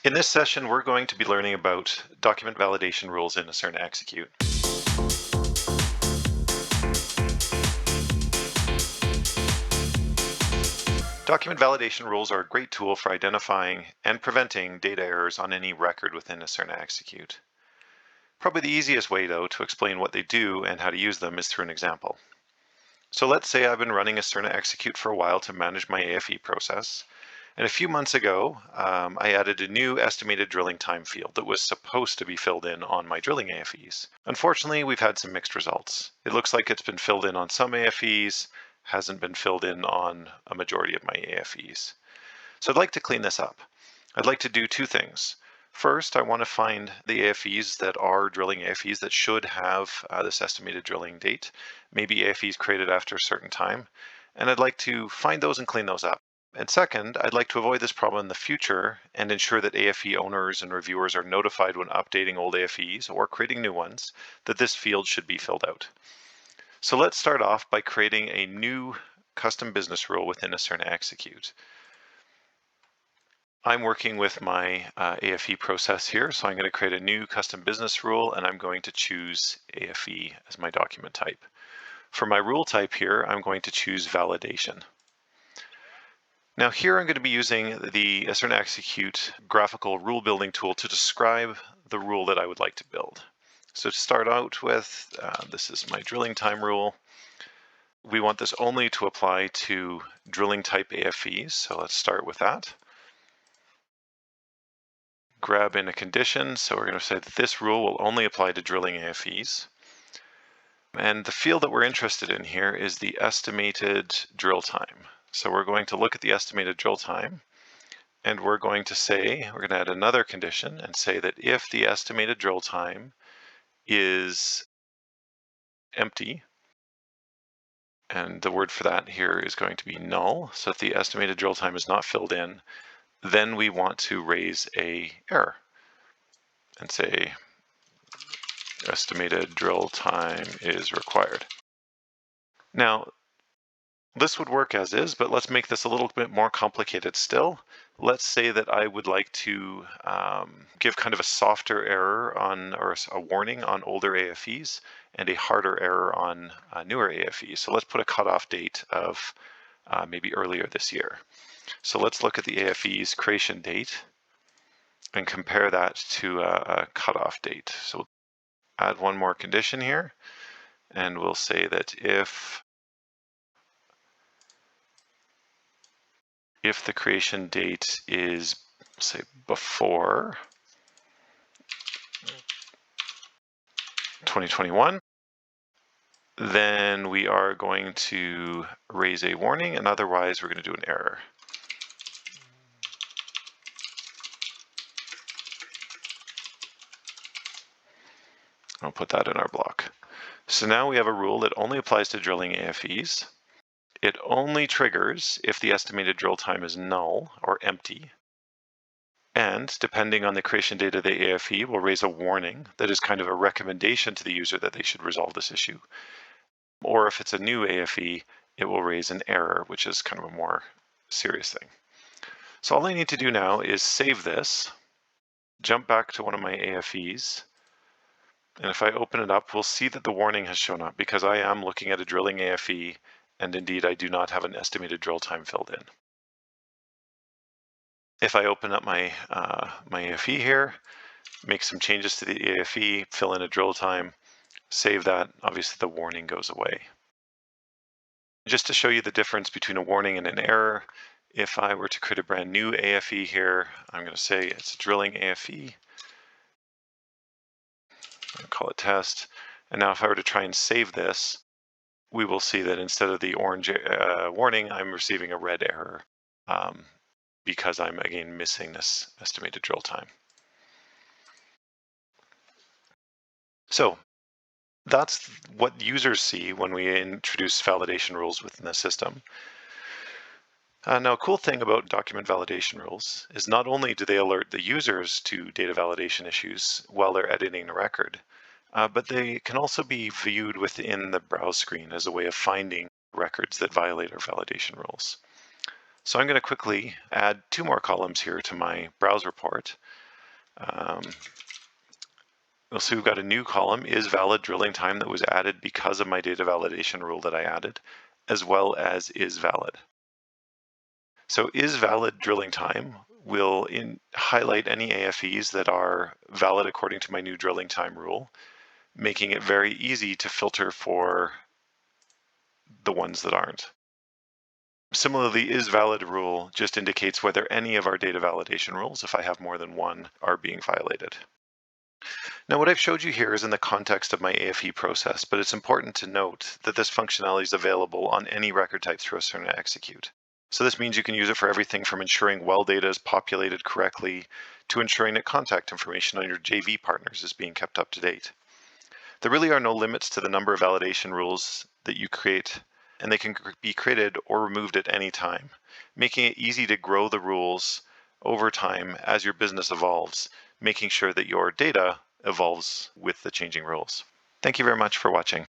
In this session, we're going to be learning about document validation rules in Aucerna Execute. Document validation rules are a great tool for identifying and preventing data errors on any record within Aucerna Execute. Probably the easiest way, though, to explain what they do and how to use them is through an example. So let's say I've been running Aucerna Execute for a while to manage my AFE process. And a few months ago, I added a new estimated drilling time field that was supposed to be filled in on my drilling AFEs. Unfortunately, we've had some mixed results. It looks like it's been filled in on some AFEs, hasn't been filled in on a majority of my AFEs. So I'd like to clean this up. I'd like to do two things. First, I want to find the AFEs that are drilling AFEs that should have this estimated drilling date, maybe AFEs created after a certain time, and I'd like to find those and clean those up. And second, I'd like to avoid this problem in the future and ensure that AFE owners and reviewers are notified when updating old AFEs or creating new ones that this field should be filled out. So let's start off by creating a new custom business rule within Aucerna Execute. I'm working with my AFE process here, so I'm going to create a new custom business rule and I'm going to choose AFE as my document type. For my rule type here, I'm going to choose validation. Now here I'm going to be using the Aucerna Execute graphical rule building tool to describe the rule that I would like to build. So to start out with, this is my drilling time rule. We want this only to apply to drilling type AFEs, so let's start with that. Grab in a condition, so we're going to say that this rule will only apply to drilling AFEs. And the field that we're interested in here is the estimated drill time. So we're going to look at the estimated drill time and we're going to say, we're going to add another condition and say that if the estimated drill time is empty, and the word for that here is going to be null. So if the estimated drill time is not filled in, then we want to raise a error and say estimated drill time is required. Now, this would work as is, but let's make this a little bit more complicated still. Let's say that I would like to give kind of a softer error on, or a warning on older AFEs and a harder error on newer AFEs. So let's put a cutoff date of maybe earlier this year. So let's look at the AFE's creation date and compare that to a cutoff date. So add one more condition here, and we'll say that if the creation date is, say, before 2021, then we are going to raise a warning, and otherwise we're going to do an error. I'll put that in our block. So now we have a rule that only applies to drilling AFEs. It only triggers if the estimated drill time is null or empty. And depending on the creation date of the AFE, we'll raise a warning that is kind of a recommendation to the user that they should resolve this issue. Or if it's a new AFE, it will raise an error, which is kind of a more serious thing. So all I need to do now is save this, jump back to one of my AFEs, and if I open it up, we'll see that the warning has shown up because I am looking at a drilling AFE, and indeed I do not have an estimated drill time filled in. If I open up my AFE here, make some changes to the AFE, fill in a drill time, save that, obviously the warning goes away. Just to show you the difference between a warning and an error, if I were to create a brand new AFE here, I'm going to say it's a drilling AFE. I'll call it test. And now if I were to try and save this, we will see that instead of the orange warning, I'm receiving a red error because I'm, again, missing this estimated drill time. So that's what users see when we introduce validation rules within the system. Now, a cool thing about document validation rules is not only do they alert the users to data validation issues while they're editing the record, but they can also be viewed within the browse screen as a way of finding records that violate our validation rules. So I'm going to quickly add 2 more columns here to my browse report. We'll see we've got a new column, is valid drilling time, that was added because of my data validation rule that I added, as well as is valid. So is valid drilling time will highlight any AFEs that are valid according to my new drilling time rule, making it very easy to filter for the ones that aren't. Similarly, is valid rule just indicates whether any of our data validation rules, if I have more than one, are being violated. Now, what I've showed you here is in the context of my AFE process, but it's important to note that this functionality is available on any record type through Aucerna execute. So this means you can use it for everything from ensuring well data is populated correctly to ensuring that contact information on your JV partners is being kept up to date. There really are no limits to the number of validation rules that you create, and they can be created or removed at any time, making it easy to grow the rules over time as your business evolves, making sure that your data evolves with the changing rules. Thank you very much for watching.